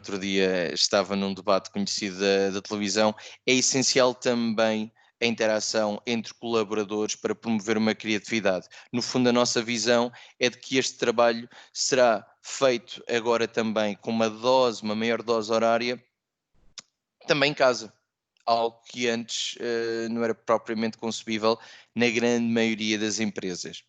outro dia estava num debate conhecido da televisão, é essencial também a interação entre colaboradores para promover uma criatividade. No fundo, a nossa visão é de que este trabalho será feito agora também com uma maior dose horária, também em casa. Algo que antes não era propriamente concebível na grande maioria das empresas.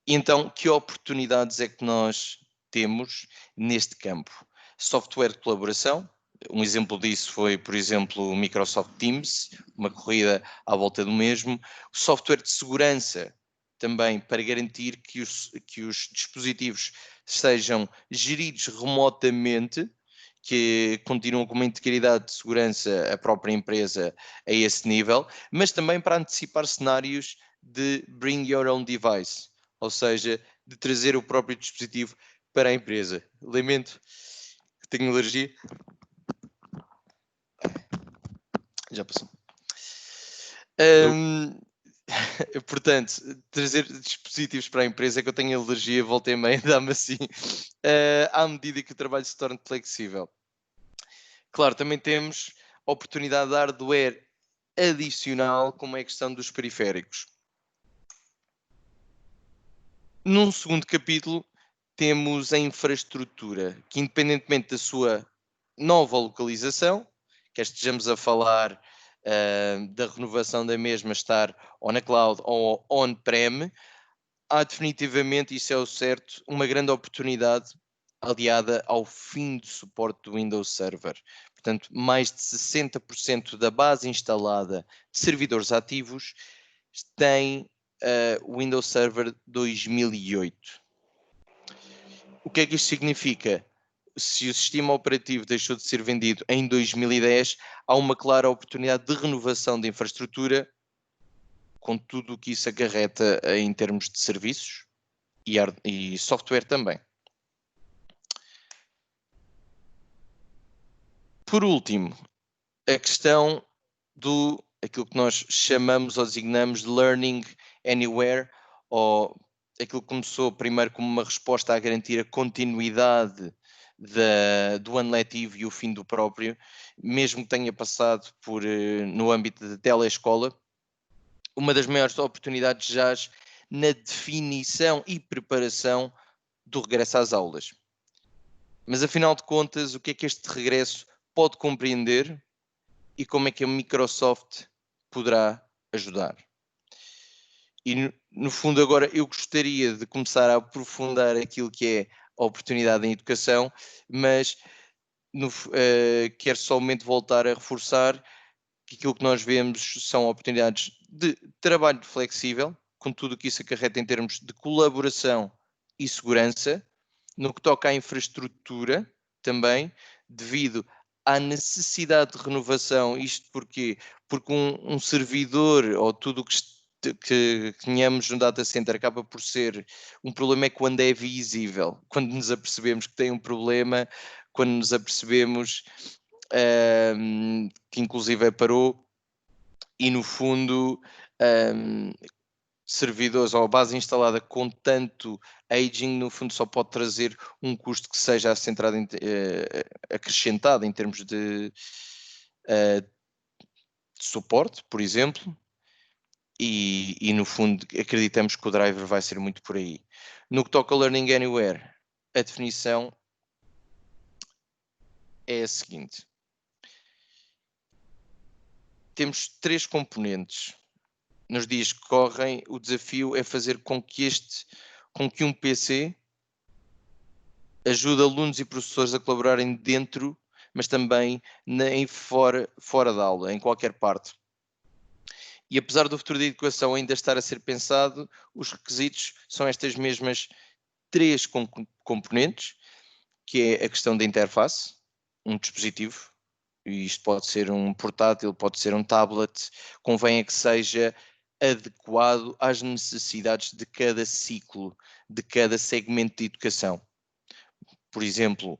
Então, que oportunidades é que nós temos neste campo? Software de colaboração, um exemplo disso foi, por exemplo, o Microsoft Teams, uma corrida à volta do mesmo. O software de segurança, também para garantir que os dispositivos sejam geridos remotamente, que continuam com uma integridade de segurança a própria empresa a esse nível, mas também para antecipar cenários de bring your own device, ou seja, de trazer o próprio dispositivo para a empresa. Lamento que tenho alergia. Já passou. Portanto, trazer dispositivos para a empresa, que eu tenho alergia, volta e meia, dá-me assim, à medida que o trabalho se torna flexível. Claro, também temos a oportunidade de hardware adicional, como é a questão dos periféricos. Num segundo capítulo, temos a infraestrutura, que independentemente da sua nova localização, quer estejamos a falar da renovação da mesma estar ou na cloud ou on-prem, há definitivamente, isso é o certo, uma grande oportunidade aliada ao fim de suporte do Windows Server. Portanto, mais de 60% da base instalada de servidores ativos tem o Windows Server 2008. O que é que isto significa? Se o sistema operativo deixou de ser vendido em 2010, há uma clara oportunidade de renovação da infraestrutura, com tudo o que isso acarreta em termos de serviços e software também. Por último, a questão do aquilo que nós chamamos ou designamos de Learning Anywhere, ou aquilo que começou primeiro como uma resposta a garantir a continuidade do ano letivo e o fim do próprio, mesmo que tenha passado no âmbito da telescola, uma das maiores oportunidades jaz na definição e preparação do regresso às aulas. Mas afinal de contas, o que é que este regresso pode compreender e como é que a Microsoft poderá ajudar? E no fundo agora eu gostaria de começar a aprofundar aquilo que é a oportunidade em educação, mas quero somente voltar a reforçar que aquilo que nós vemos são oportunidades de trabalho flexível, com tudo o que isso acarreta em termos de colaboração e segurança, no que toca à infraestrutura também, devido à necessidade de renovação. Isto porquê? Porque um servidor ou tudo o que tenhamos no data center acaba por ser um problema é quando é visível, quando nos apercebemos que tem um problema, quando nos apercebemos que inclusive parou e no fundo servidores ou a base instalada com tanto aging no fundo só pode trazer um custo que seja acrescentado em termos de suporte, por exemplo, e no fundo acreditamos que o driver vai ser muito por aí. No que toca ao Learning Anywhere, a definição é a seguinte: temos 3 componentes. Nos dias que correm, o desafio é fazer com que um PC ajude alunos e professores a colaborarem dentro, mas também fora da aula, em qualquer parte. E apesar do futuro da educação ainda estar a ser pensado, os requisitos são estas mesmas 3 componentes, que é a questão da interface, um dispositivo, e isto pode ser um portátil, pode ser um tablet, convém que seja adequado às necessidades de cada ciclo, de cada segmento de educação. Por exemplo,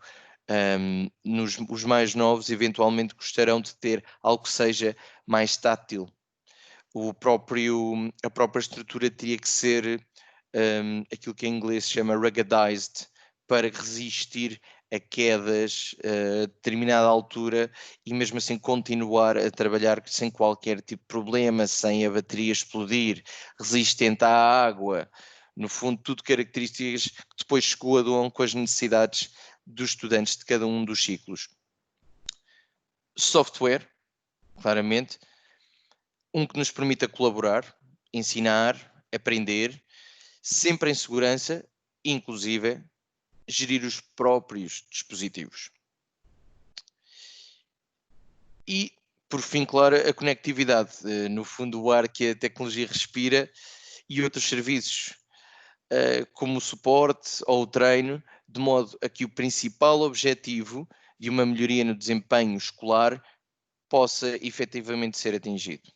os mais novos eventualmente gostarão de ter algo que seja mais tátil. A própria estrutura teria que ser aquilo que em inglês se chama ruggedized, para resistir a quedas a determinada altura e mesmo assim continuar a trabalhar sem qualquer tipo de problema, sem a bateria explodir, resistente à água. No fundo, tudo características que depois se coadunam com as necessidades dos estudantes de cada um dos ciclos. Software, claramente, que nos permita colaborar, ensinar, aprender, sempre em segurança, inclusive gerir os próprios dispositivos. E, por fim, claro, a conectividade, no fundo o ar que a tecnologia respira e outros serviços, como o suporte ou o treino, de modo a que o principal objetivo de uma melhoria no desempenho escolar possa efetivamente ser atingido.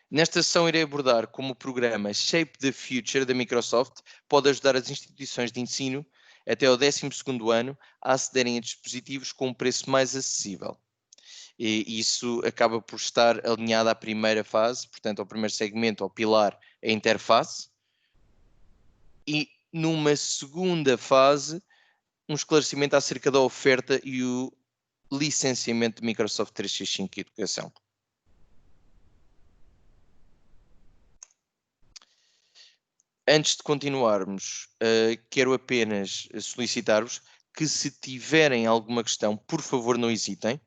Nesta sessão irei abordar como o programa Shape the Future da Microsoft pode ajudar as instituições de ensino até ao 12º ano a acederem a dispositivos com um preço mais acessível. E isso acaba por estar alinhado à primeira fase, portanto ao primeiro segmento, ao pilar, a interface. E numa segunda fase, um esclarecimento acerca da oferta e o licenciamento de Microsoft 365 Educação. Antes de continuarmos, quero apenas solicitar-vos que, se tiverem alguma questão, por favor não hesitem.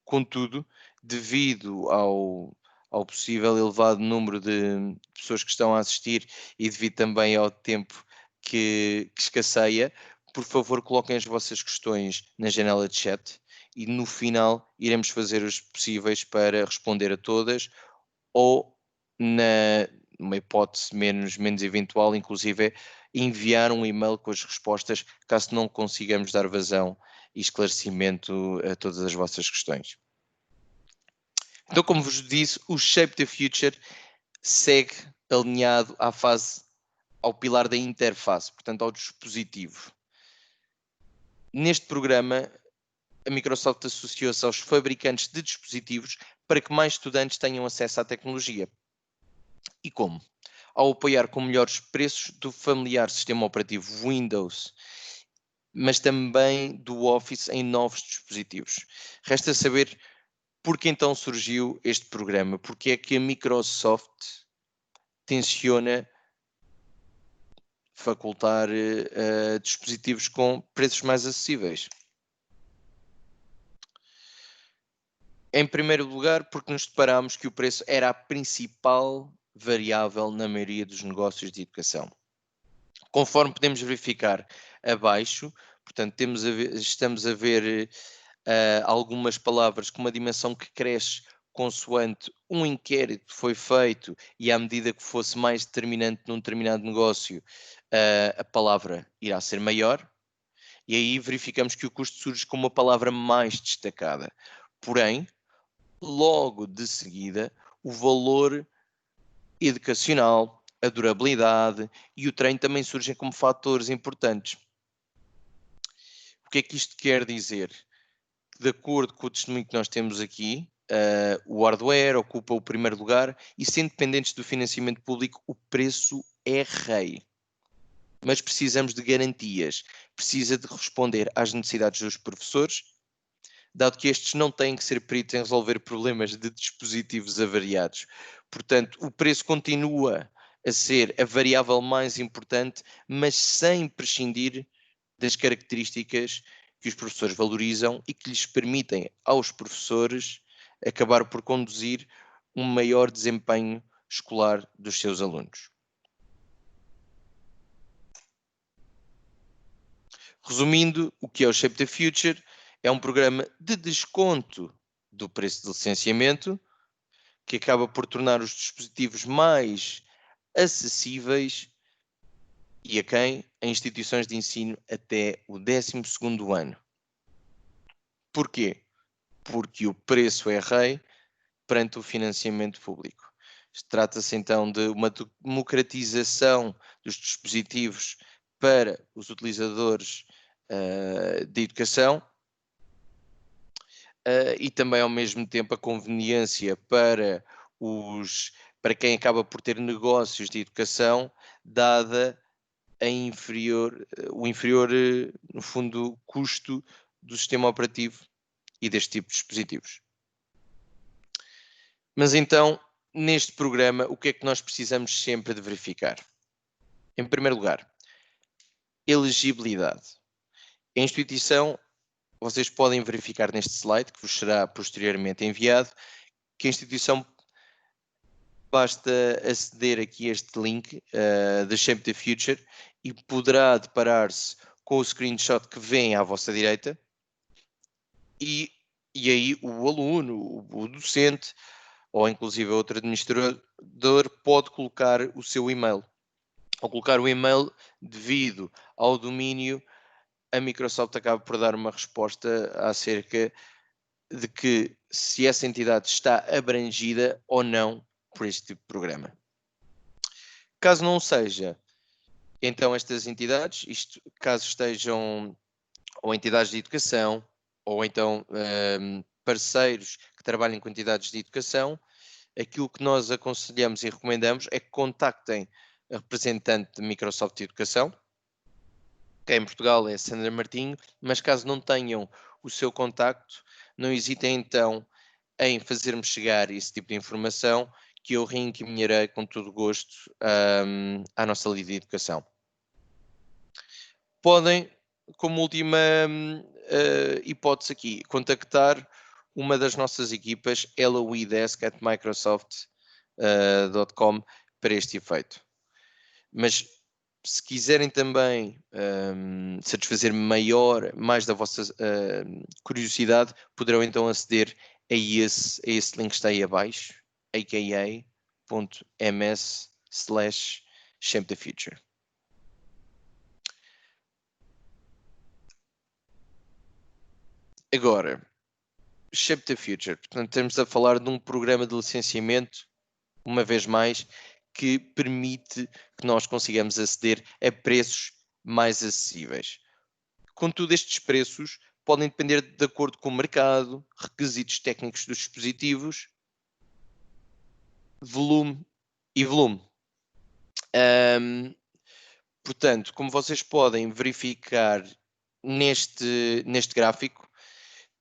Contudo, devido ao possível elevado número de pessoas que estão a assistir e devido também ao tempo que escasseia, por favor coloquem as vossas questões na janela de chat e no final iremos fazer os possíveis para responder a todas ou, numa hipótese menos eventual, inclusive enviar um e-mail com as respostas, caso não consigamos dar vazão e esclarecimento a todas as vossas questões. Então, como vos disse, o Shape the Future segue alinhado à fase, ao pilar da interface, portanto ao dispositivo. Neste programa, a Microsoft associou-se aos fabricantes de dispositivos para que mais estudantes tenham acesso à tecnologia. E como? Ao apoiar com melhores preços do familiar sistema operativo Windows, mas também do Office em novos dispositivos. Resta saber porque então surgiu este programa, porque é que a Microsoft tenciona facultar dispositivos com preços mais acessíveis. Em primeiro lugar, porque nos deparamos que o preço era a principal variável na maioria dos negócios de educação. Conforme podemos verificar abaixo, portanto, estamos a ver algumas palavras com uma dimensão que cresce consoante um inquérito que foi feito e à medida que fosse mais determinante num determinado negócio, a palavra irá ser maior. E aí verificamos que o custo surge como a palavra mais destacada. Porém, logo de seguida, o valor educacional, a durabilidade e o treino também surgem como fatores importantes. O que é que isto quer dizer? De acordo com o testemunho que nós temos aqui, o hardware ocupa o primeiro lugar e, sendo dependentes do financiamento público, o preço é rei. Mas precisamos de garantias, precisa de responder às necessidades dos professores, dado que estes não têm que ser peritos em resolver problemas de dispositivos avariados. Portanto, o preço continua a ser a variável mais importante, mas sem prescindir das características que os professores valorizam e que lhes permitem aos professores acabar por conduzir um maior desempenho escolar dos seus alunos. Resumindo, o que é o Shape the Future? É um programa de desconto do preço de licenciamento que acaba por tornar os dispositivos mais acessíveis e a quem? A instituições de ensino até o 12º ano. Porquê? Porque o preço é rei perante o financiamento público. Trata-se então de uma democratização dos dispositivos para os utilizadores de educação e também ao mesmo tempo a conveniência para quem acaba por ter negócios de educação, dada o inferior, no fundo, custo do sistema operativo e deste tipo de dispositivos. Mas então, neste programa, o que é que nós precisamos sempre de verificar? Em primeiro lugar, elegibilidade. A instituição, vocês podem verificar neste slide, que vos será posteriormente enviado, que a instituição basta aceder aqui a este link da Shape the Future e poderá deparar-se com o screenshot que vem à vossa direita e aí o aluno, o docente ou inclusive outro administrador pode colocar o seu e-mail. Ao colocar o e-mail devido ao domínio, a Microsoft acaba por dar uma resposta acerca de que se essa entidade está abrangida ou não por este tipo de programa. Caso não seja, então estas entidades, caso estejam ou entidades de educação, ou então parceiros que trabalhem com entidades de educação, aquilo que nós aconselhamos e recomendamos é que contactem a representante de Microsoft Educação, que em Portugal é Sandra Martinho, mas caso não tenham o seu contacto, não hesitem então em fazer-me chegar esse tipo de informação que eu reencaminharei com todo gosto à nossa líder de educação. Podem, como última hipótese aqui, contactar uma das nossas equipas, loedesk@microsoft.com, para este efeito. Mas se quiserem também satisfazer mais da vossa curiosidade, poderão então aceder a esse link que está aí abaixo, aka.ms/shapethefuture. Agora, Shape the Future. Portanto, estamos a falar de um programa de licenciamento, uma vez mais, que permite que nós consigamos aceder a preços mais acessíveis. Contudo, estes preços podem depender de acordo com o mercado, requisitos técnicos dos dispositivos, volume e volume. Portanto, como vocês podem verificar neste gráfico,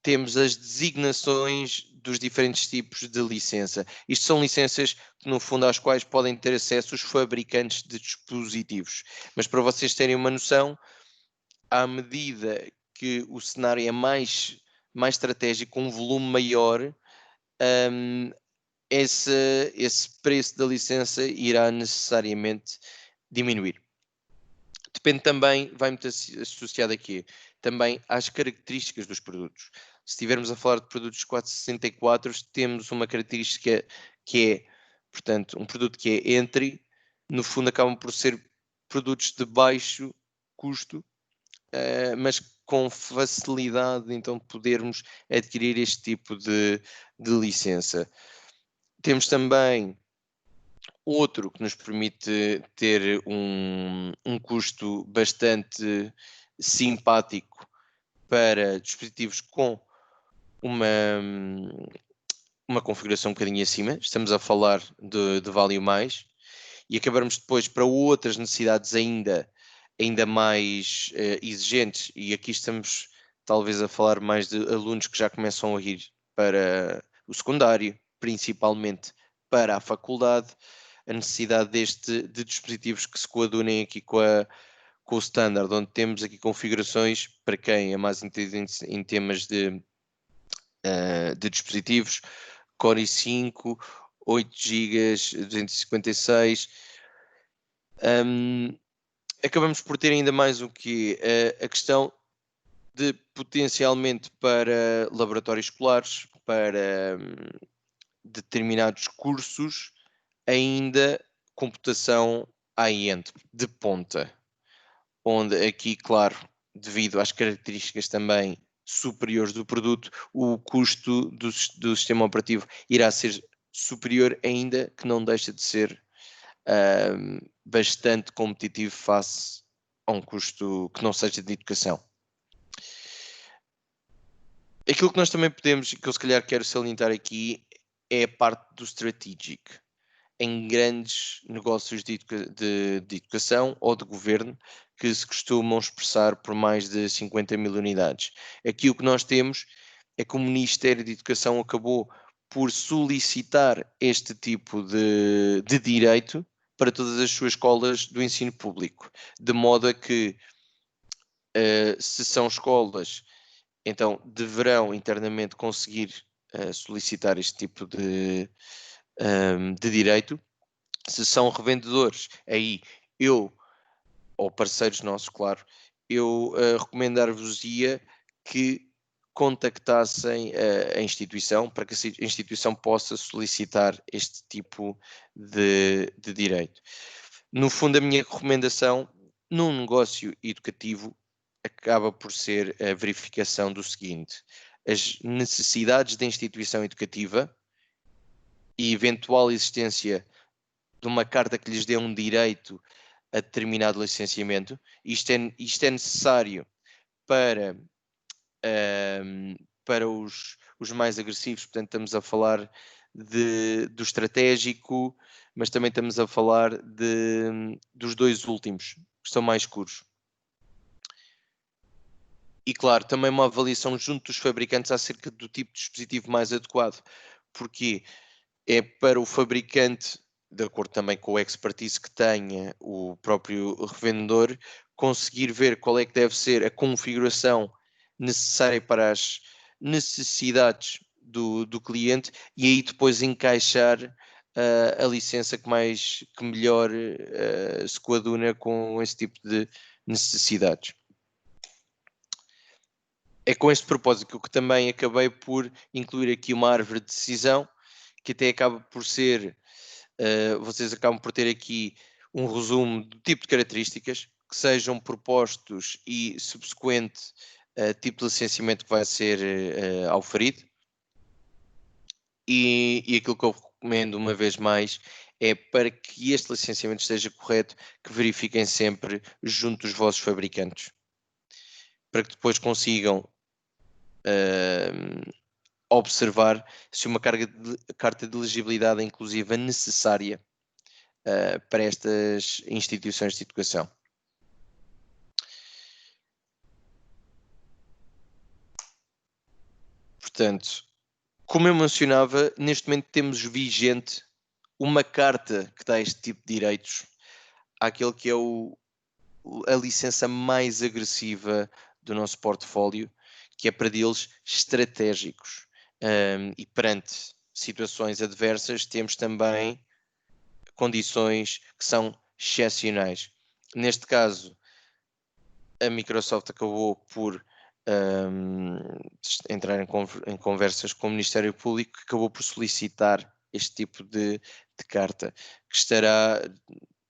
temos as designações dos diferentes tipos de licença. Isto são licenças que, no fundo, às quais podem ter acesso os fabricantes de dispositivos. Mas para vocês terem uma noção, à medida que o cenário é mais estratégico, com um volume maior, esse preço da licença irá necessariamente diminuir. Depende também, vai muito associado aqui, também às características dos produtos. Se estivermos a falar de produtos 464, temos uma característica que é, portanto, um produto que é entry, no fundo acabam por ser produtos de baixo custo, mas com facilidade, então, podermos adquirir este tipo de licença. Temos também outro que nos permite ter um custo bastante simpático para dispositivos com uma configuração um bocadinho acima. Estamos a falar de Value Mais e acabarmos depois para outras necessidades ainda mais exigentes, e aqui estamos talvez a falar mais de alunos que já começam a ir para o secundário, principalmente para a faculdade, a necessidade de dispositivos que se coadunem aqui com o standard, onde temos aqui configurações para quem é mais entendido em temas de dispositivos, Core i5, 8 GB, 256. Acabamos por ter ainda mais o que a questão de potencialmente para laboratórios escolares, para determinados cursos, ainda computação high-end, de ponta, onde aqui, claro, devido às características também superiores do produto, o custo do sistema operativo irá ser superior, ainda que não deixa de ser bastante competitivo face a um custo que não seja de educação. Aquilo que nós também podemos, e que eu se calhar quero salientar aqui, é a parte do strategic. em grandes negócios de educação ou de governo que se costumam expressar por mais de 50 mil unidades. Aqui o que nós temos é que o Ministério da Educação acabou por solicitar este tipo de direito para todas as suas escolas do ensino público, de modo a que, se são escolas, então deverão internamente conseguir solicitar este tipo de direito. Se são revendedores, aí eu, ou parceiros nossos, claro, eu recomendar-vos-ia que contactassem a instituição para que a instituição possa solicitar este tipo de direito. No fundo, a minha recomendação num negócio educativo acaba por ser a verificação do seguinte: as necessidades da instituição educativa e eventual existência de uma carta que lhes dê um direito a determinado licenciamento. Isto é necessário para, para os mais agressivos, portanto estamos a falar do estratégico, mas também estamos a falar dos dois últimos, que são mais escuros. E claro, também uma avaliação junto dos fabricantes acerca do tipo de dispositivo mais adequado, porque é para o fabricante, de acordo também com a expertise que tenha o próprio revendedor, conseguir ver qual é que deve ser a configuração necessária para as necessidades do cliente e aí depois encaixar a licença que melhor se coaduna com esse tipo de necessidades. É com este propósito que também acabei por incluir aqui uma árvore de decisão, que até acaba por ser, vocês acabam por ter aqui um resumo do tipo de características que sejam propostos e subsequente tipo de licenciamento que vai ser auferido. E aquilo que eu recomendo uma vez mais é, para que este licenciamento esteja correto, que verifiquem sempre junto dos vossos fabricantes, para que depois consigam observar se uma carta de elegibilidade é inclusive necessária para estas instituições de educação. Portanto, como eu mencionava, neste momento temos vigente uma carta que dá este tipo de direitos àquele que é a licença mais agressiva do nosso portfólio, que é para deles estratégicos. E perante situações adversas temos também condições que são excepcionais. Neste caso, a Microsoft acabou por entrar em conversas com o Ministério Público, que acabou por solicitar este tipo de carta, que estará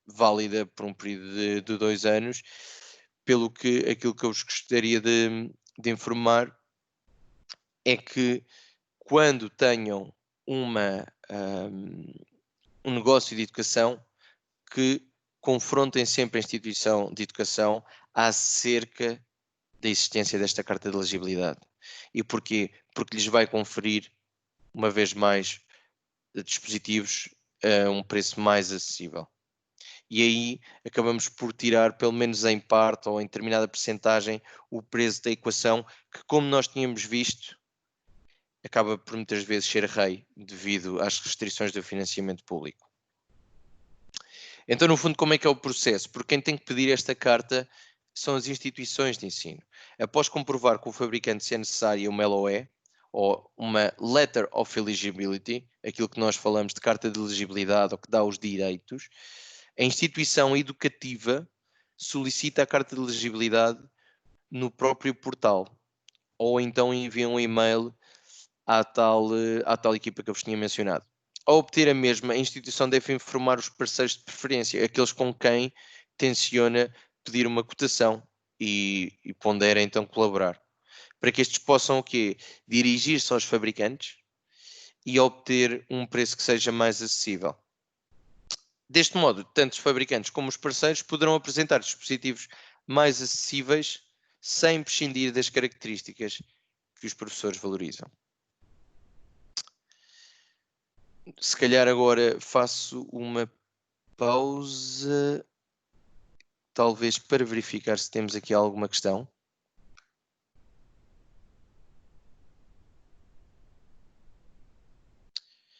válida por um período de 2 anos, pelo que aquilo que eu vos gostaria de informar é que quando tenham um negócio de educação, que confrontem sempre a instituição de educação acerca da existência desta carta de elegibilidade. E porquê? Porque lhes vai conferir, uma vez mais, dispositivos a um preço mais acessível. E aí acabamos por tirar, pelo menos em parte ou em determinada percentagem, o preço da equação, que, como nós tínhamos visto, acaba por muitas vezes ser rei devido às restrições do financiamento público. Então, no fundo, como é que é o processo? Porque quem tem que pedir esta carta são as instituições de ensino. Após comprovar que o fabricante, se é necessário, uma LOE, ou uma Letter of Eligibility, aquilo que nós falamos de carta de elegibilidade ou que dá os direitos, a instituição educativa solicita a carta de elegibilidade no próprio portal, ou então envia um e-mail à tal equipa que eu vos tinha mencionado. Ao obter a mesma, a instituição deve informar os parceiros de preferência, aqueles com quem tenciona pedir uma cotação e pondera então colaborar, para que estes possam o quê? Dirigir-se aos fabricantes e obter um preço que seja mais acessível. Deste modo, tanto os fabricantes como os parceiros poderão apresentar dispositivos mais acessíveis sem prescindir das características que os professores valorizam. Se calhar agora faço uma pausa, talvez para verificar se temos aqui alguma questão.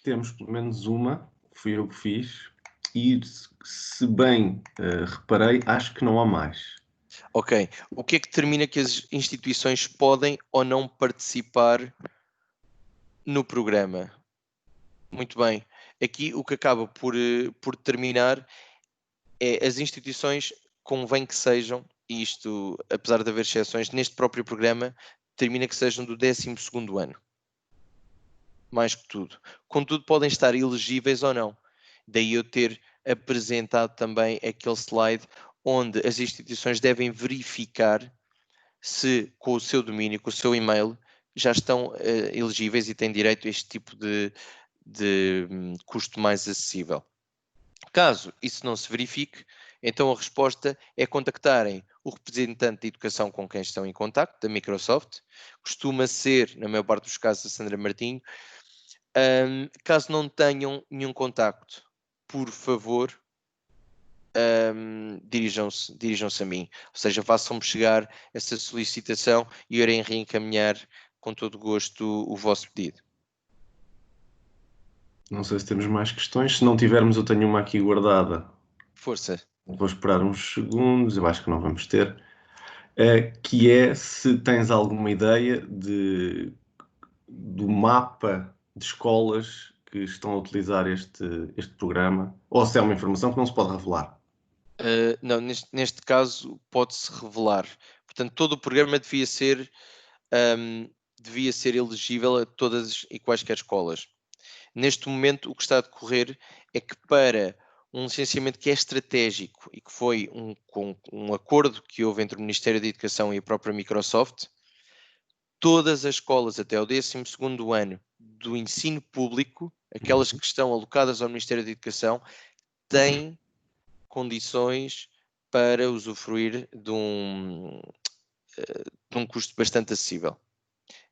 Temos pelo menos uma, fui eu que fiz, e se bem reparei, acho que não há mais. Ok. O que é que determina que as instituições podem ou não participar no programa? Muito bem. Aqui o que acaba por determinar é as instituições convém que sejam, e isto, apesar de haver exceções, neste próprio programa, determina que sejam do 12º ano. Mais que tudo. Contudo, podem estar elegíveis ou não. Daí eu ter apresentado também aquele slide onde as instituições devem verificar se com o seu domínio, com o seu e-mail, já estão elegíveis e têm direito a este tipo de custo mais acessível. Caso isso não se verifique, então a resposta é contactarem o representante de educação com quem estão em contacto, da Microsoft. Costuma ser, na maior parte dos casos, a Sandra Martinho. Caso não tenham nenhum contacto, por favor, dirijam-se a mim. Ou seja, façam-me chegar essa solicitação e eu irei reencaminhar com todo gosto o vosso pedido. Não sei se temos mais questões. Se não tivermos, eu tenho uma aqui guardada. Força. Vou esperar uns segundos, eu acho que não vamos ter. Que é se tens alguma ideia do mapa de escolas que estão a utilizar este programa, ou se é uma informação que não se pode revelar. Não, neste caso pode-se revelar. Portanto, todo o programa devia ser elegível a todas e quaisquer escolas. Neste momento, o que está a decorrer é que para um licenciamento que é estratégico e que foi um acordo que houve entre o Ministério da Educação e a própria Microsoft, todas as escolas até o 12º ano do ensino público, aquelas que estão alocadas ao Ministério da Educação, têm condições para usufruir de um custo bastante acessível.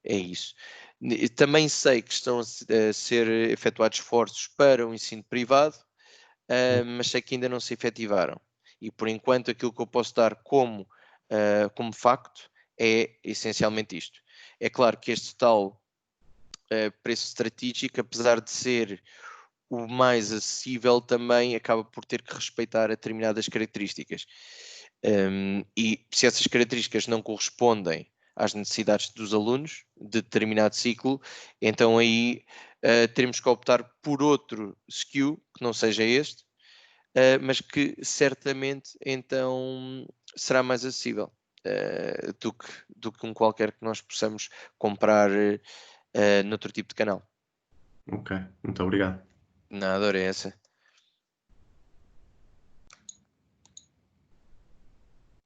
É isso. Também sei que estão a ser efetuados esforços para o ensino privado, mas sei que ainda não se efetivaram. E por enquanto aquilo que eu posso dar como facto é essencialmente isto. É claro que este tal preço estratégico, apesar de ser o mais acessível, também acaba por ter que respeitar determinadas características. E se essas características não correspondem às necessidades dos alunos de determinado ciclo, então aí teremos que optar por outro SKU, que não seja este, mas que certamente então será mais acessível do que um qualquer que nós possamos comprar noutro tipo de canal. Ok, muito obrigado. Nada, ora é essa.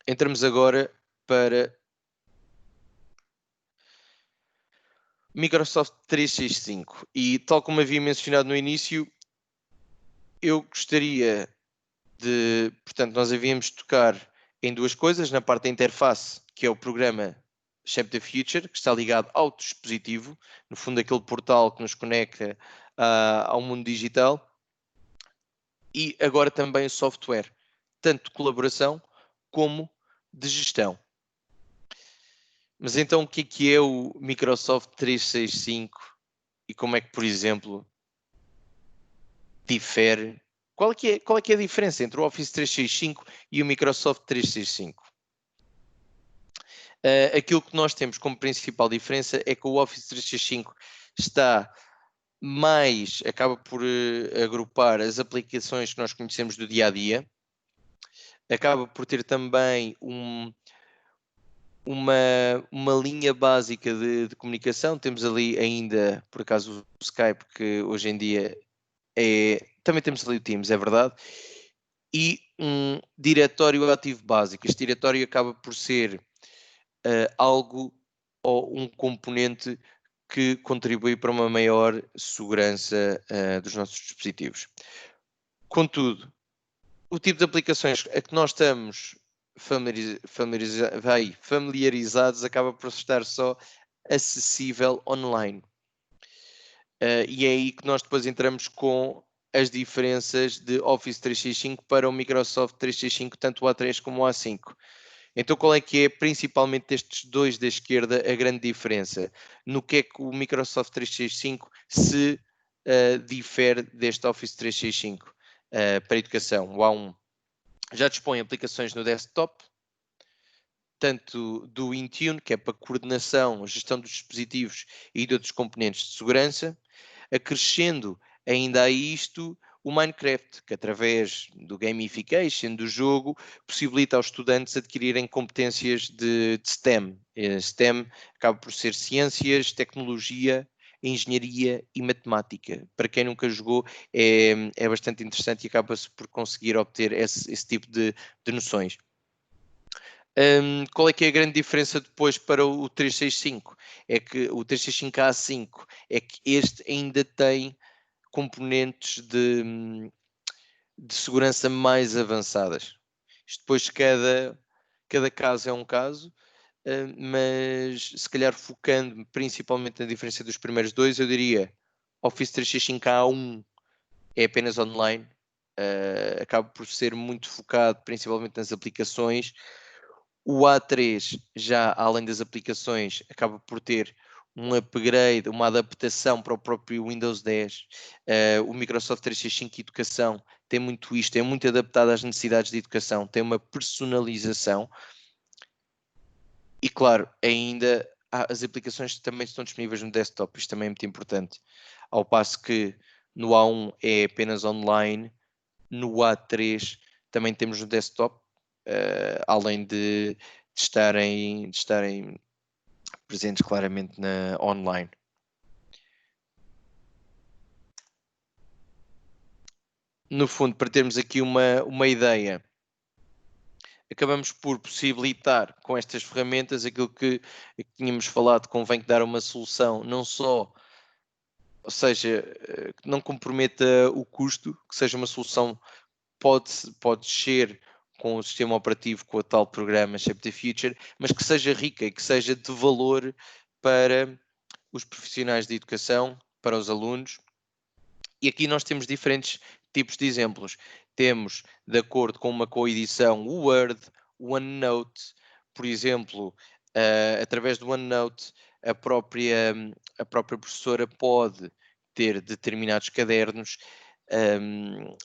Entramos agora para Microsoft 365 e tal como havia mencionado no início, eu gostaria portanto, nós havíamos de tocar em duas coisas, na parte da interface, que é o programa Shape the Future, que está ligado ao dispositivo, no fundo aquele portal que nos conecta ao mundo digital, e agora também o software, tanto de colaboração como de gestão. Mas então o que é o Microsoft 365 e como é que, por exemplo, difere? Qual é que é a diferença entre o Office 365 e o Microsoft 365? Aquilo que nós temos como principal diferença é que o Office 365 acaba por agrupar as aplicações que nós conhecemos do dia a dia, acaba por ter também uma linha básica de comunicação. Temos ali ainda, por acaso, o Skype, que hoje em dia também temos ali o Teams, é verdade, e um diretório ativo básico. Este diretório acaba por ser algo ou um componente que contribui para uma maior segurança dos nossos dispositivos. Contudo, o tipo de aplicações a que nós estamos familiarizados acaba por estar só acessível online. E é aí que nós depois entramos com as diferenças de Office 365 para o Microsoft 365, tanto o A3 como o A5. Então, qual é que é, principalmente destes dois da esquerda, a grande diferença? No que é que o Microsoft 365 se difere deste Office 365 para a educação? O A1 já dispõe aplicações no desktop, tanto do Intune, que é para coordenação, gestão dos dispositivos e de outros componentes de segurança, acrescendo ainda a isto o Minecraft, que através do gamification do jogo possibilita aos estudantes adquirirem competências de STEM. STEM acaba por ser ciências, tecnologia, engenharia e matemática. Para quem nunca jogou, é bastante interessante e acaba-se por conseguir obter esse tipo de noções. Qual é que é a grande diferença depois para o 365? É que o 365A5 é que este ainda tem componentes de segurança mais avançadas. Isto depois cada caso é um caso, mas se calhar focando principalmente na diferença dos primeiros dois, eu diria Office 365A1 é apenas online, acaba por ser muito focado principalmente nas aplicações. O A3 já, além das aplicações, acaba por ter um upgrade, uma adaptação para o próprio Windows 10. O Microsoft 365 Educação tem muito isto, é muito adaptado às necessidades de educação, tem uma personalização. E claro, ainda as aplicações também estão disponíveis no desktop, isto também é muito importante. Ao passo que no A1 é apenas online, no A3 também temos no desktop, além de estarem presentes claramente na online. No fundo, para termos aqui uma ideia, acabamos por possibilitar com estas ferramentas aquilo que tínhamos falado, convém que dar uma solução não só, ou seja, que não comprometa o custo, que seja uma solução pode ser com o sistema operativo, com o tal programa Shape the Future, mas que seja rica e que seja de valor para os profissionais de educação, para os alunos. E aqui nós temos diferentes tipos de exemplos. Temos, de acordo com uma coedição, o Word, o OneNote, por exemplo, através do OneNote, a própria professora pode ter determinados cadernos,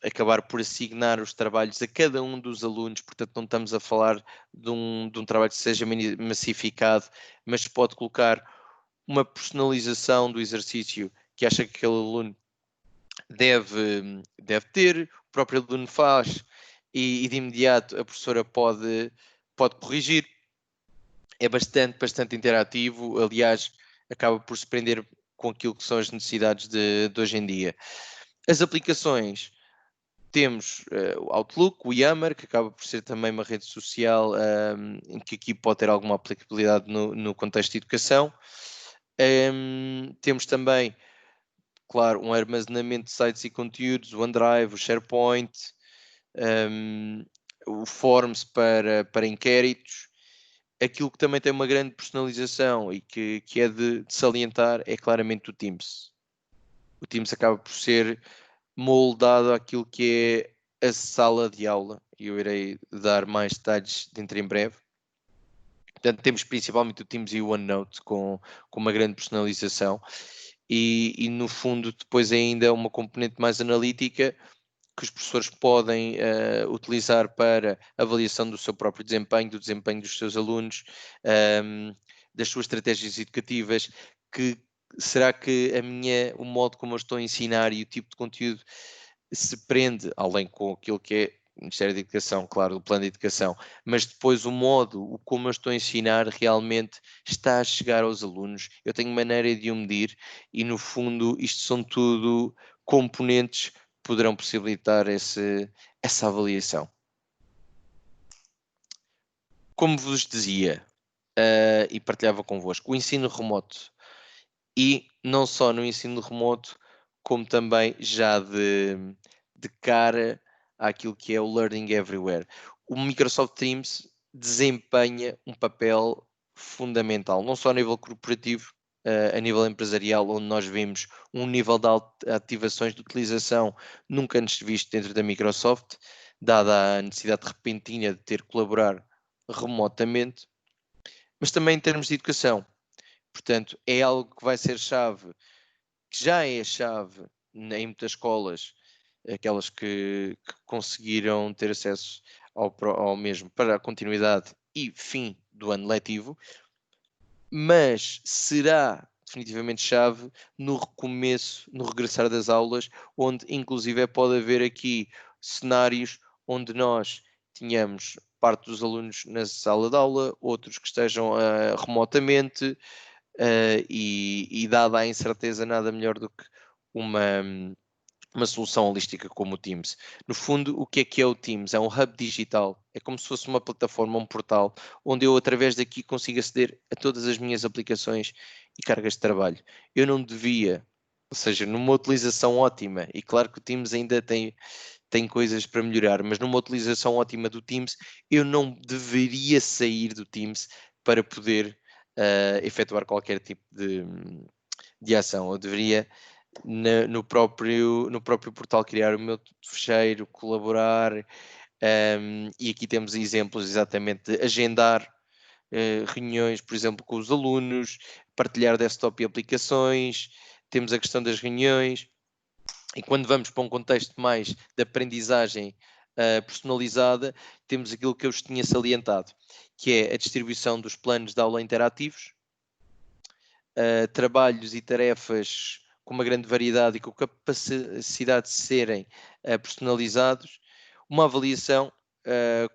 acabar por assignar os trabalhos a cada um dos alunos, portanto não estamos a falar de um trabalho que seja massificado, mas pode colocar uma personalização do exercício que acha que aquele aluno deve ter, o próprio aluno faz e de imediato a professora pode corrigir. É bastante interativo, aliás, acaba por se prender com aquilo que são as necessidades de hoje em dia. As aplicações, temos o Outlook, o Yammer, que acaba por ser também uma rede social em que aqui pode ter alguma aplicabilidade no contexto de educação. Temos também, claro, um armazenamento de sites e conteúdos, o OneDrive, o SharePoint, o Forms para inquéritos. Aquilo que também tem uma grande personalização e que é de salientar é claramente o Teams. O Teams acaba por ser moldado àquilo que é a sala de aula e eu irei dar mais detalhes dentro em breve. Portanto, temos principalmente o Teams e o OneNote com uma grande personalização e no fundo depois ainda uma componente mais analítica que os professores podem utilizar para avaliação do seu próprio desempenho, do desempenho dos seus alunos, das suas estratégias educativas, que será que o modo como eu estou a ensinar e o tipo de conteúdo se prende, além com aquilo que é o Ministério da Educação, claro, o plano de educação, mas depois o modo, o como eu estou a ensinar realmente está a chegar aos alunos. Eu tenho maneira de o medir e no fundo isto são tudo componentes que poderão possibilitar essa avaliação. Como vos dizia e partilhava convosco, o ensino remoto e não só no ensino remoto, como também já de cara àquilo que é o Learning Everywhere. O Microsoft Teams desempenha um papel fundamental, não só a nível corporativo, a nível empresarial, onde nós vimos um nível de ativações de utilização nunca antes visto dentro da Microsoft, dada a necessidade repentina de ter que colaborar remotamente, mas também em termos de educação. Portanto, é algo que vai ser chave, que já é chave em muitas escolas, aquelas que conseguiram ter acesso ao mesmo para a continuidade e fim do ano letivo, mas será definitivamente chave no recomeço, no regressar das aulas, onde inclusive pode haver aqui cenários onde nós tenhamos parte dos alunos na sala de aula, outros que estejam remotamente, e dada a incerteza, nada melhor do que uma solução holística como o Teams. No fundo, o que é o Teams? É um hub digital, é como se fosse uma plataforma, um portal, onde eu através daqui consigo aceder a todas as minhas aplicações e cargas de trabalho. Eu não devia, ou seja, numa utilização ótima, e claro que o Teams ainda tem coisas para melhorar, mas numa utilização ótima do Teams, eu não deveria sair do Teams para poder efetuar qualquer tipo de ação. Eu deveria no próprio portal criar o meu fecheiro, colaborar, e aqui temos exemplos exatamente de agendar reuniões, por exemplo, com os alunos, partilhar desktop e aplicações, temos a questão das reuniões, e quando vamos para um contexto mais de aprendizagem personalizada, temos aquilo que eu vos tinha salientado, que é a distribuição dos planos de aula interativos, trabalhos e tarefas com uma grande variedade e com capacidade de serem personalizados, uma avaliação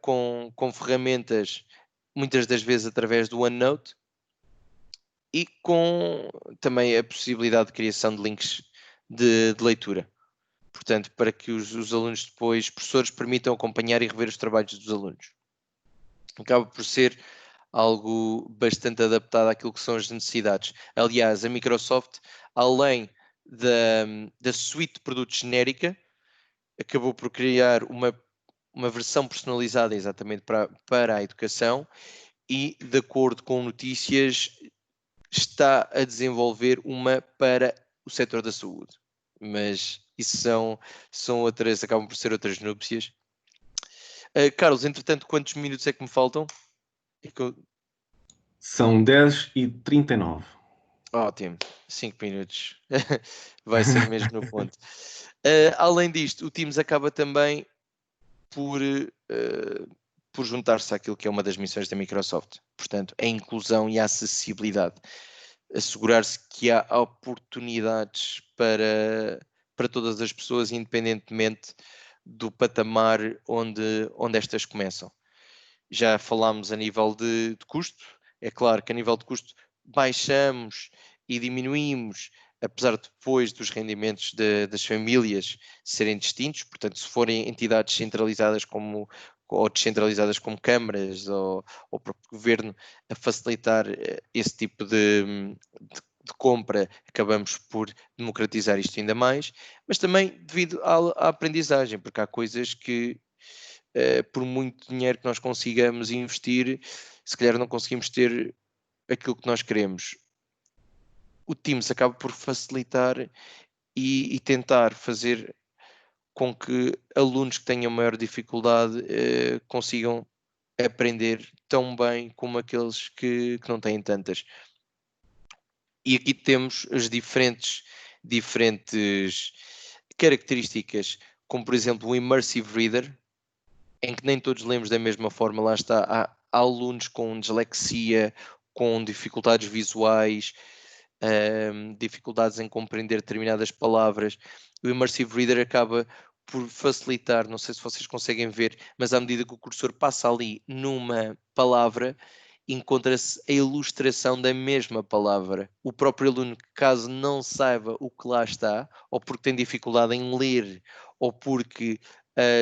com ferramentas, muitas das vezes através do OneNote, e com também a possibilidade de criação de links de leitura. Portanto, para que os alunos depois, professores, permitam acompanhar e rever os trabalhos dos alunos. Acaba por ser algo bastante adaptado àquilo que são as necessidades. Aliás, a Microsoft, além da suite de produtos genérica, acabou por criar uma versão personalizada exatamente para a educação e, de acordo com notícias, está a desenvolver uma para o setor da saúde. Mas isso são outras, acabam por ser outras núpcias. Carlos, entretanto, quantos minutos é que me faltam? São 10h39. Ótimo, 5 minutos. Vai ser mesmo no ponto. Além disto, o Teams acaba também por juntar-se àquilo que é uma das missões da Microsoft. Portanto, a inclusão e a acessibilidade. Assegurar-se que há oportunidades para todas as pessoas, independentemente do patamar onde estas começam. Já falámos a nível de custo. É claro que a nível de custo baixamos e diminuímos, apesar de depois dos rendimentos das famílias serem distintos. Portanto, se forem entidades centralizadas ou descentralizadas como câmaras ou o próprio governo a facilitar esse tipo de compra, acabamos por democratizar isto ainda mais, mas também devido à aprendizagem, porque há coisas que por muito dinheiro que nós consigamos investir, se calhar não conseguimos ter aquilo que nós queremos. O Teams acaba por facilitar e tentar fazer com que alunos que tenham maior dificuldade consigam aprender tão bem como aqueles que não têm tantas. E aqui temos as diferentes características, como por exemplo o Immersive Reader, em que nem todos lemos da mesma forma. Lá está, há alunos com dislexia, com dificuldades visuais, dificuldades em compreender determinadas palavras. O Immersive Reader acaba por facilitar, não sei se vocês conseguem ver, mas à medida que o cursor passa ali numa palavra, encontra-se a ilustração da mesma palavra. O próprio aluno, caso não saiba o que lá está, ou porque tem dificuldade em ler, ou porque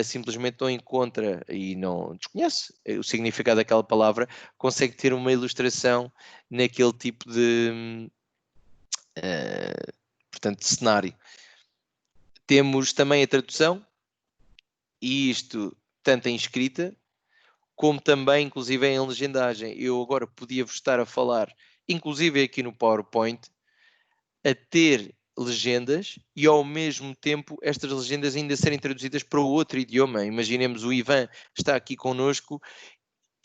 simplesmente não encontra e não desconhece o significado daquela palavra, consegue ter uma ilustração naquele tipo de, portanto, de cenário. Temos também a tradução, e isto tanto em escrita, como também, inclusive, em legendagem. Eu agora podia-vos estar a falar, inclusive aqui no PowerPoint, a ter legendas e ao mesmo tempo estas legendas ainda serem traduzidas para outro idioma. Imaginemos o Ivan está aqui connosco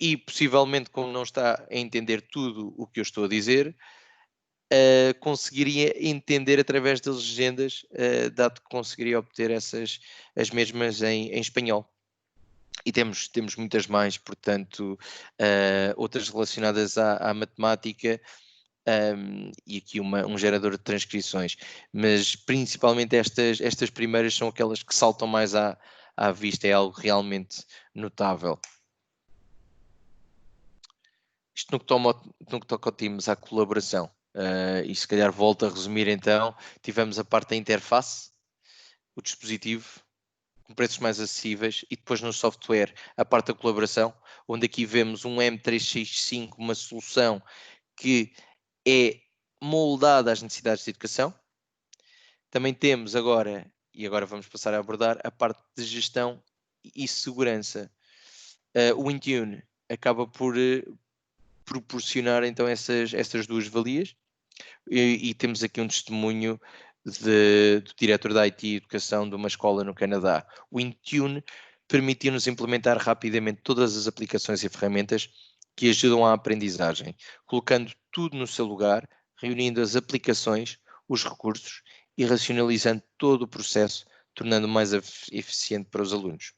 e possivelmente, como não está a entender tudo o que eu estou a dizer, conseguiria entender através das legendas, dado que conseguiria obter as mesmas em espanhol. E temos muitas mais, portanto, outras relacionadas à matemática, e aqui um gerador de transcrições, mas principalmente estas primeiras são aquelas que saltam mais à vista, é algo realmente notável. Isto no que toca ao Teams, à colaboração, e se calhar volto a resumir então, tivemos a parte da interface, o dispositivo, com preços mais acessíveis, e depois no software a parte da colaboração, onde aqui vemos um M365, uma solução que é moldada às necessidades de educação. Também temos agora, e agora vamos passar a abordar, a parte de gestão e segurança. O Intune acaba por proporcionar então essas duas valias, e temos aqui um testemunho do diretor da IT e Educação de uma escola no Canadá. O Intune permitiu-nos implementar rapidamente todas as aplicações e ferramentas que ajudam à aprendizagem, colocando tudo no seu lugar, reunindo as aplicações, os recursos e racionalizando todo o processo, tornando mais eficiente para os alunos.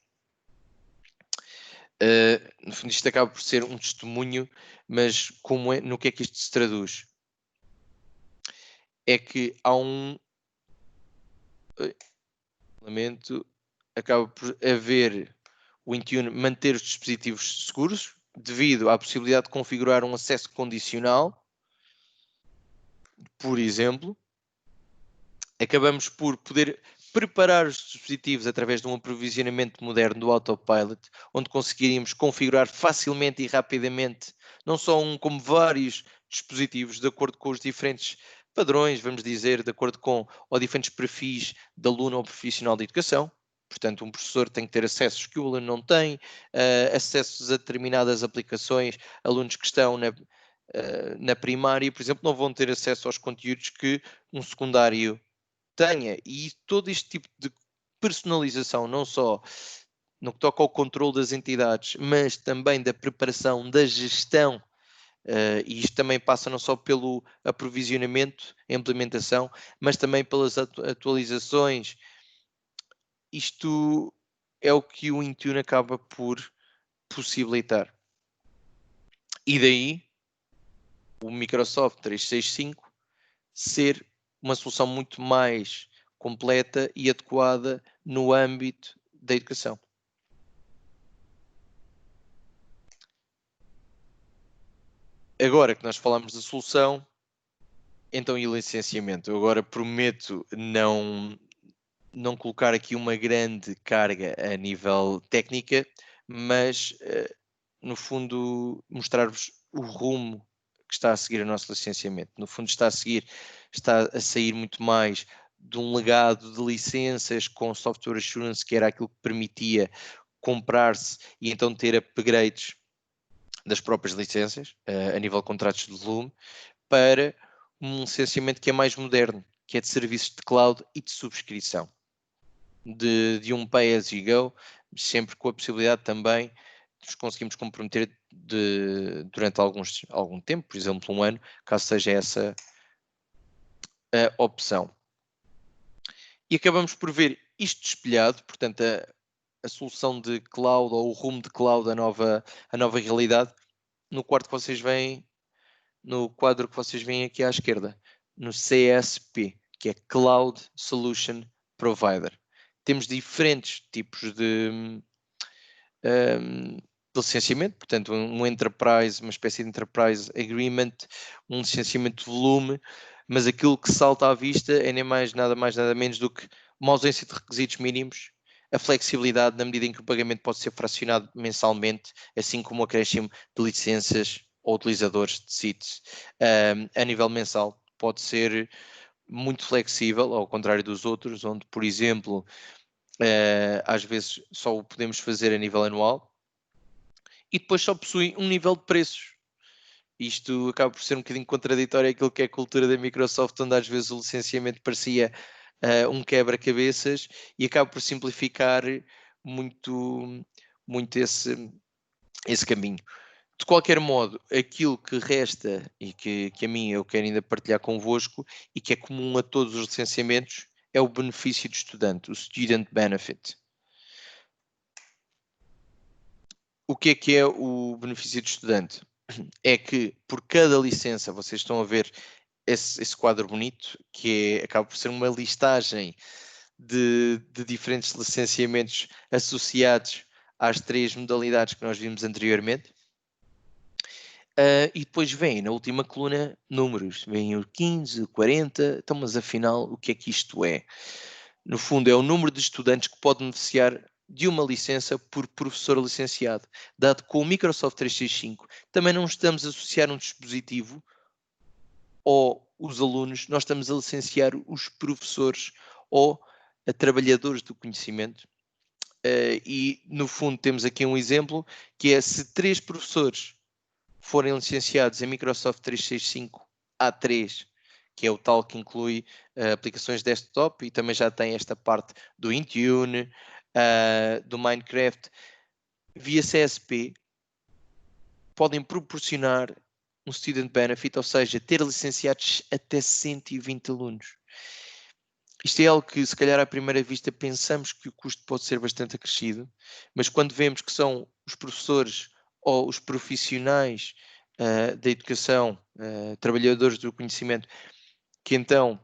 No fundo, isto acaba por ser um testemunho, mas no que é que isto se traduz? É que há acaba por haver o Intune manter os dispositivos seguros devido à possibilidade de configurar um acesso condicional. Por exemplo, acabamos por poder preparar os dispositivos através de um aprovisionamento moderno do Autopilot, onde conseguiríamos configurar facilmente e rapidamente não só como vários dispositivos, de acordo com os diferentes padrões, vamos dizer, de acordo com os diferentes perfis de aluno ou profissional de educação. Portanto, um professor tem que ter acessos que o aluno não tem, acessos a determinadas aplicações, alunos que estão na primária, por exemplo, não vão ter acesso aos conteúdos que um secundário tenha. E todo este tipo de personalização, não só no que toca ao controle das entidades, mas também da preparação, da gestão, e isto também passa não só pelo aprovisionamento, implementação, mas também pelas atualizações. Isto é o que o Intune acaba por possibilitar. E daí o Microsoft 365 ser uma solução muito mais completa e adequada no âmbito da educação. Agora que nós falamos da solução, então e o licenciamento? Eu agora prometo não colocar aqui uma grande carga a nível técnica, mas no fundo mostrar-vos o rumo que está a seguir o nosso licenciamento. No fundo está a sair muito mais de um legado de licenças com software assurance, que era aquilo que permitia comprar-se e então ter upgrades das próprias licenças, a nível de contratos de volume, para um licenciamento que é mais moderno, que é de serviços de cloud e de subscrição, de um pay as you go, sempre com a possibilidade também de nos conseguimos comprometer durante algum tempo, por exemplo, um ano, caso seja essa a opção. E acabamos por ver isto espelhado, portanto, a solução de cloud ou o rumo de cloud, a nova realidade, no quadro que vocês veem aqui à esquerda, no CSP, que é Cloud Solution Provider. Temos diferentes tipos de licenciamento, portanto um enterprise, uma espécie de enterprise agreement, um licenciamento de volume, mas aquilo que salta à vista é nem nada mais nada menos do que uma ausência de requisitos mínimos, a flexibilidade na medida em que o pagamento pode ser fracionado mensalmente, assim como o acréscimo de licenças ou utilizadores de sites a nível mensal. Pode ser muito flexível, ao contrário dos outros, onde, por exemplo, às vezes só o podemos fazer a nível anual, e depois só possui um nível de preços. Isto acaba por ser um bocadinho contraditório àquilo que é a cultura da Microsoft, onde às vezes o licenciamento parecia um quebra-cabeças e acaba por simplificar muito, muito esse caminho. De qualquer modo, aquilo que resta e que a mim eu quero ainda partilhar convosco e que é comum a todos os licenciamentos é o benefício de estudante, o Student Benefit. O que é o benefício de estudante? É que por cada licença, vocês estão a ver esse quadro bonito, que acaba por ser uma listagem de diferentes licenciamentos associados às 3 modalidades que nós vimos anteriormente. E depois vem na última coluna números, vem o 15, o 40, então mas afinal o que é que isto é? No fundo é o número de estudantes que pode beneficiar de uma licença por professor licenciado, dado que com o Microsoft 365 também não estamos a associar um dispositivo ou os alunos, nós estamos a licenciar os professores ou a trabalhadores do conhecimento. E no fundo temos aqui um exemplo que é se 3 professores forem licenciados em Microsoft 365 A3, que é o tal que inclui aplicações desktop e também já tem esta parte do Intune, do Minecraft, via CSP, podem proporcionar um Student Benefit, ou seja, ter licenciados até 120 alunos. Isto é algo que, se calhar, à primeira vista pensamos que o custo pode ser bastante acrescido, mas quando vemos que são os professores ou os profissionais da educação, trabalhadores do conhecimento, que então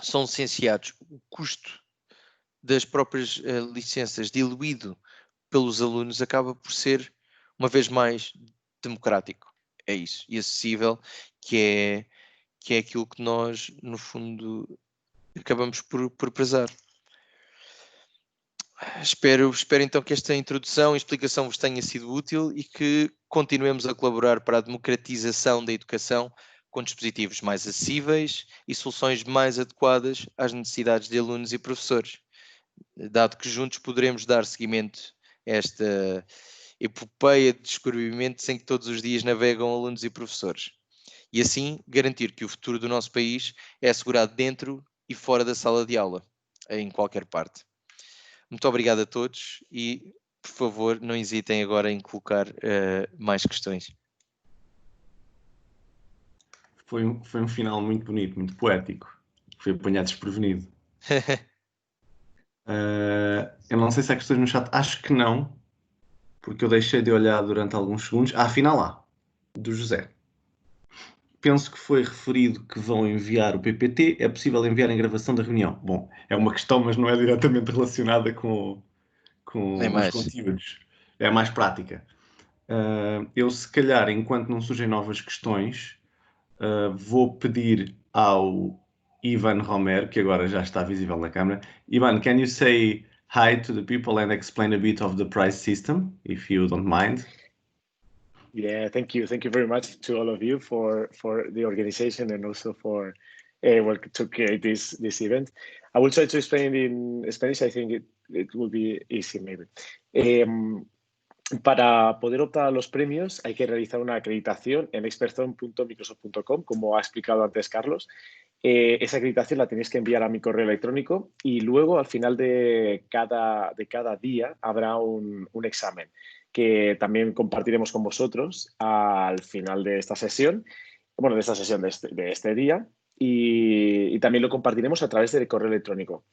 são licenciados, o custo das próprias licenças diluído pelos alunos acaba por ser, uma vez mais, democrático. É isso. E acessível, que é aquilo que nós, no fundo, acabamos por prezar. Espero então que esta introdução e explicação vos tenha sido útil e que continuemos a colaborar para a democratização da educação com dispositivos mais acessíveis e soluções mais adequadas às necessidades de alunos e professores, dado que juntos poderemos dar seguimento a esta epopeia de descobrimentos em que todos os dias navegam alunos e professores. E assim garantir que o futuro do nosso país é assegurado dentro e fora da sala de aula, em qualquer parte. Muito obrigado a todos e, por favor, não hesitem agora em colocar mais questões. Foi um final muito bonito, muito poético. Fui apanhado desprevenido. Eu não sei se há questões no chat. Acho que não, porque eu deixei de olhar durante alguns segundos. Afinal há, do José. Penso que foi referido que vão enviar o PPT. É possível enviar em gravação da reunião? Bom, é uma questão, mas não é diretamente relacionada com Nem os mais. conteúdos. É mais prática. Eu, se calhar, enquanto não surgem novas questões, vou pedir ao Ivan Romero, que agora já está visível na câmera. Ivan, can you say hi to the people and explain a bit of the price system, if you don't mind? Yeah, thank you. Thank you very much to all of you for the organization and also for to create this event. I will try to explain it in Spanish. I think it will be easy, maybe. Para poder optar a los premios hay que realizar una acreditación en expertzone.microsoft.com, como ha explicado antes Carlos. Esa acreditación la tenéis que enviar a mi correo electrónico y luego al final de cada día habrá un examen que también compartiremos con vosotros al final de esta sesión, bueno, de esta sesión de este día y también lo compartiremos a través del correo electrónico.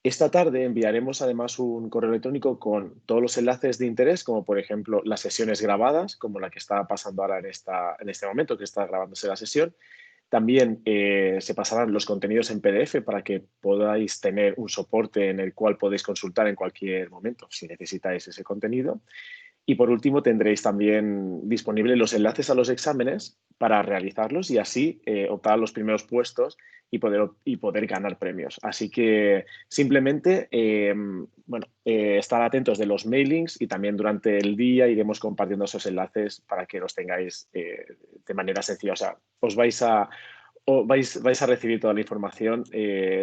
Esta tarde enviaremos además un correo electrónico con todos los enlaces de interés, como por ejemplo las sesiones grabadas, como la que está pasando ahora en este momento, que está grabándose la sesión. También se pasarán los contenidos en PDF para que podáis tener un soporte en el cual podéis consultar en cualquier momento si necesitáis ese contenido. Y por último tendréis también disponibles los enlaces a los exámenes para realizarlos y así optar a los primeros puestos y poder ganar premios. Así que simplemente estar atentos de los mailings y también durante el día iremos compartiendo esos enlaces para que los tengáis de manera sencilla. O sea, os vais a vais a recibir toda la información.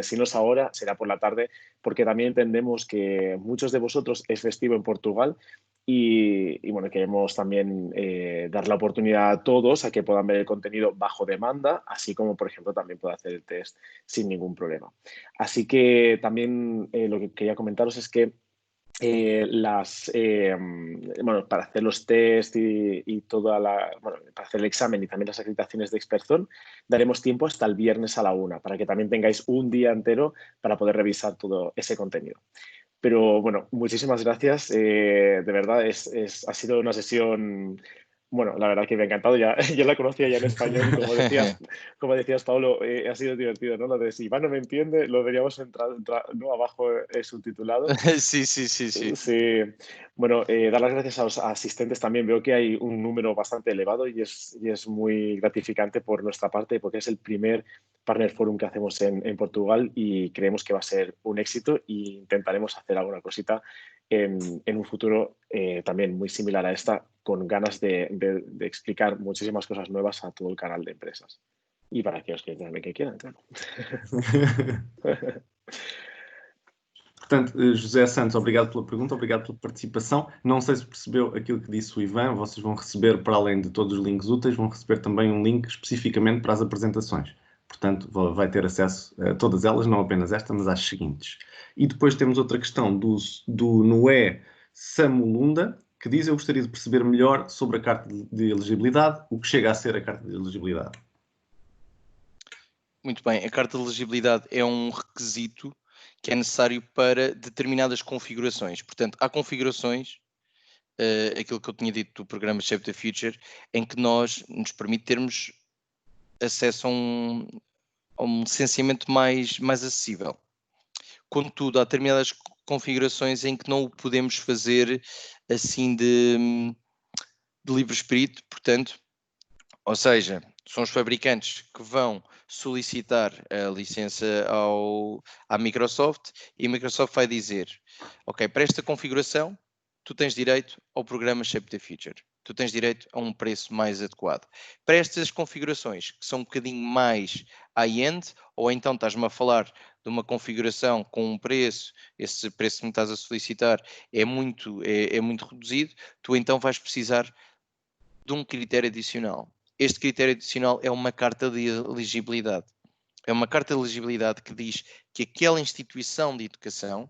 Si no es ahora, será por la tarde, porque también entendemos que muchos de vosotros es festivo en Portugal y bueno, queremos también dar la oportunidad a todos a que puedan ver el contenido bajo demanda, así como, por ejemplo, también puede hacer el test sin ningún problema. Así que también lo que quería comentaros es que para hacer los test y para hacer el examen y también las acreditaciones de Expertzone, daremos tiempo hasta el viernes a la 1 para que también tengáis un día entero para poder revisar todo ese contenido. Pero bueno, muchísimas gracias. De verdad, ha sido una sesión, bueno, la verdad que me ha encantado. Yo la conocía ya en español y como decías, Pablo, ha sido divertido, ¿no? Lo de si Iván no me entiende, lo veríamos ¿no? Abajo subtitulado. Sí. Sí. Bueno, dar las gracias a los asistentes también. Veo que hay un número bastante elevado y es muy gratificante por nuestra parte porque es el primer Partner Forum que hacemos en Portugal y creemos que va a ser un éxito e intentaremos hacer alguna cosita en un futuro también muy similar a esta, con ganas de explicar muchísimas cosas nuevas a todo el canal de empresas. E para aqueles que quieran, claro. Portanto, José Santos, obrigado pela pergunta, obrigado pela participação. Não sei se percebeu aquilo que disse o Ivan, vocês vão receber, para além de todos os links úteis, vão receber também um link especificamente para as apresentações. Portanto, vai ter acesso a todas elas, não apenas esta, mas às seguintes. E depois temos outra questão do Noé Samulunda, que diz: eu gostaria de perceber melhor sobre a carta de elegibilidade, o que chega a ser a carta de elegibilidade. Muito bem, a carta de elegibilidade é um requisito que é necessário para determinadas configurações. Portanto, há configurações, aquilo que eu tinha dito do programa Shape the Future, em que nos permite termos acesso a um licenciamento mais acessível. Contudo, há determinadas configurações em que não o podemos fazer assim de livre espírito, portanto, ou seja, são os fabricantes que vão solicitar a licença à Microsoft e a Microsoft vai dizer: ok, para esta configuração tu tens direito ao programa Shape the Future, tu tens direito a um preço mais adequado. Para estas configurações que são um bocadinho mais high-end, ou então estás-me a falar de uma configuração com um preço, esse preço que me estás a solicitar é muito reduzido, tu então vais precisar de um critério adicional. Este critério adicional é uma carta de elegibilidade. É uma carta de elegibilidade que diz que aquela instituição de educação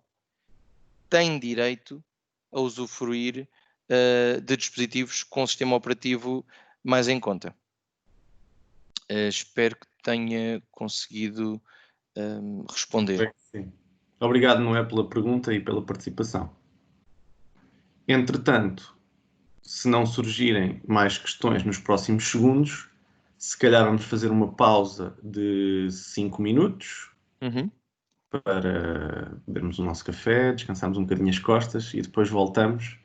tem direito a usufruir de dispositivos com sistema operativo mais em conta. Espero que tenha conseguido responder. Sim. Obrigado, Noé, pela pergunta e pela participação. Entretanto, se não surgirem mais questões nos próximos segundos, se calhar vamos fazer uma pausa de 5 minutos para bebermos o nosso café, descansarmos um bocadinho as costas e depois voltamos,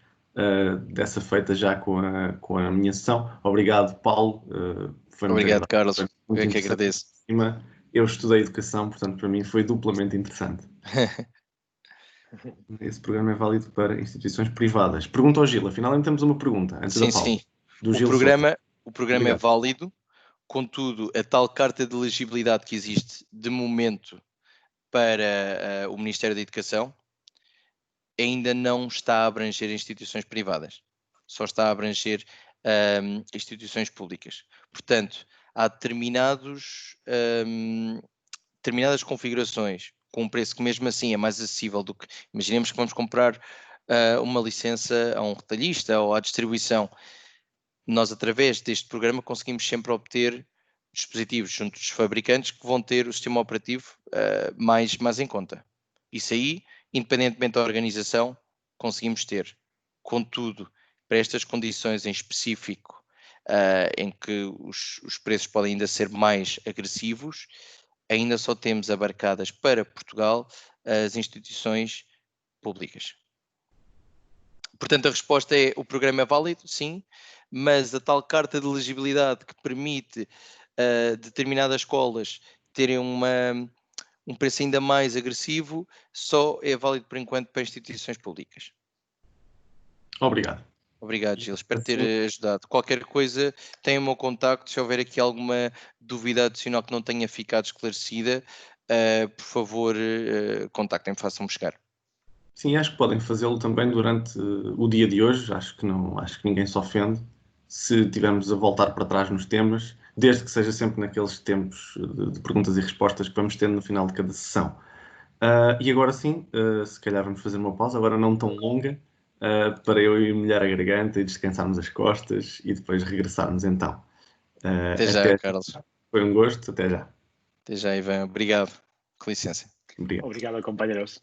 dessa feita já com a minha sessão. Obrigado, Paulo. Foi Obrigado, Carlos. Eu é que agradeço. Eu estudei educação, portanto, para mim foi duplamente interessante. Esse programa é válido para instituições privadas. Pergunta ao Gil, afinal ainda temos uma pergunta antes da pausa. Sim. O programa é válido, contudo, a tal carta de elegibilidade que existe de momento para o Ministério da Educação ainda não está a abranger instituições privadas, só está a abranger instituições públicas. Portanto, há determinadas configurações com um preço que mesmo assim é mais acessível do que... Imaginemos que vamos comprar uma licença a um retalhista ou à distribuição. Nós, através deste programa, conseguimos sempre obter dispositivos junto dos fabricantes que vão ter o sistema operativo mais em conta. Isso aí, independentemente da organização, conseguimos ter. Contudo, para estas condições em específico, em que os preços podem ainda ser mais agressivos, ainda só temos abarcadas para Portugal as instituições públicas. Portanto, a resposta é: o programa é válido, sim, mas a tal carta de elegibilidade que permite determinadas escolas terem um preço ainda mais agressivo só é válido por enquanto para instituições públicas. Obrigado. Obrigado, Gil. Espero ter ajudado. Qualquer coisa, tem o meu contacto. Se houver aqui alguma dúvida adicional que não tenha ficado esclarecida, por favor, contactem-me, façam-me chegar. Sim, acho que podem fazê-lo também durante o dia de hoje. Acho que ninguém se ofende se tivermos a voltar para trás nos temas, desde que seja sempre naqueles tempos de perguntas e respostas que vamos tendo no final de cada sessão. E agora sim, se calhar vamos fazer uma pausa, agora não tão longa, para eu ir molhar a garganta e descansarmos as costas e depois regressarmos então. Até já, Carlos. Foi um gosto, até já. Até já, Ivan. Obrigado. Com licença. Obrigado. Obrigado, compañeros.